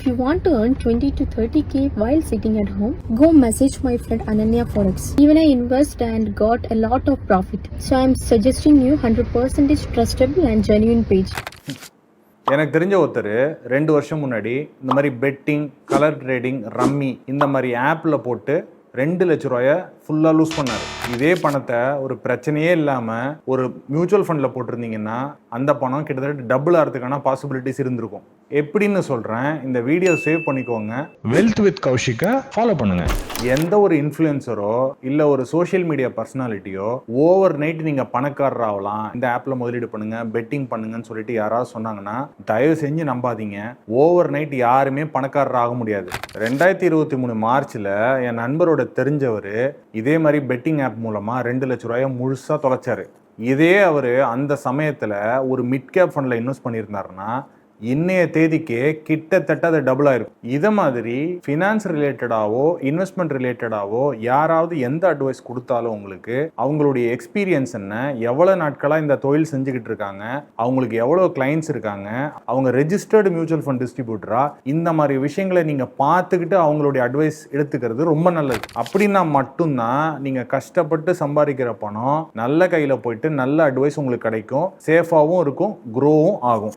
If you want to earn 20 to 30k while sitting at home, go message my friend Ananya Forex. Even I invest and got a lot of profit. So I'm suggesting you 100% trustable and genuine page. எனக்கு தெரிஞ்ச ஒருத்தர் 2 வருஷம் முன்னாடி இந்த மாதிரி bedding, colour trading, rummy இந்த மாதிரி ஆப்பில் போட்டு 2 லட்ச ரூபாயை ஃபுல்லாக லூஸ் பண்ணார். இதே பணத்தை ஒரு பிரச்சனையே இல்லாமல் ஒரு மியூச்சுவல் ஃபண்டில் போட்டிருந்தீங்கன்னா அந்த பணம் கிட்டத்தட்ட டபுள் ஆகிறதுக்கான பாசிபிலிட்டிஸ் இருந்திருக்கும். எப்படின்னு சொல்கிறேன், இந்த வீடியோ சேவ் பண்ணிக்கோங்க. வெல்த் வித் கௌஷிக்கை ஃபாலோ பண்ணுங்க. எந்த ஒரு இன்ஃப்ளூயன்சரோ இல்லை ஒரு சோஷியல் மீடியா பர்சனாலிட்டியோ ஓவர் நைட் நீங்கள் பணக்காரர் ஆகலாம், இந்த ஆப்பில் முதலீடு பண்ணுங்க, பெட்டிங் பண்ணுங்கன்னு சொல்லிட்டு யாராவது சொன்னாங்கன்னா தயவு செஞ்சு நம்பாதீங்க. ஓவர் நைட் யாருமே பணக்காரர் ஆக முடியாது. 2023 மார்ச்சில் என் நண்பரோட தெரிஞ்சவர் இதே மாதிரி பெட்டிங் ஆப் மூலமாக 2 லட்ச ரூபாயை முழுசாக தொலைச்சாரு. இதே அவர் அந்த சமயத்தில் ஒரு மிட் கேப் ஃபண்டில் இன்வெஸ்ட் பண்ணியிருந்தாருன்னா இன்னைய தேதிக்கு கிட்டத்தட்ட அது டபுள் ஆயிருக்கும். இதை மாதிரி ஃபினான்ஸ் ரிலேட்டடாவோ இன்வெஸ்ட்மெண்ட் ரிலேட்டடாவோ யாராவது எந்த அட்வைஸ் கொடுத்தாலும் உங்களுக்கு அவங்களுடைய எக்ஸ்பீரியன்ஸ் என்ன, எவ்வளோ நாட்களாக இந்த தொழில் செஞ்சுக்கிட்டு இருக்காங்க, அவங்களுக்கு எவ்வளோ கிளைண்ட்ஸ் இருக்காங்க, அவங்க ரெஜிஸ்டர்டு மியூச்சுவல் ஃபண்ட் டிஸ்ட்ரிபியூட்டரா, இந்த மாதிரி விஷயங்களை நீங்கள் பார்த்துக்கிட்டு அவங்களுடைய அட்வைஸ் எடுத்துக்கிறது ரொம்ப நல்லது. அப்படின்னா மட்டும்தான் நீங்கள் கஷ்டப்பட்டு சம்பாதிக்கிற பணம் நல்ல கையில் போயிட்டு நல்ல அட்வைஸ் உங்களுக்கு கிடைக்கும், சேஃபாகவும் இருக்கும், க்ரோவும் ஆகும்.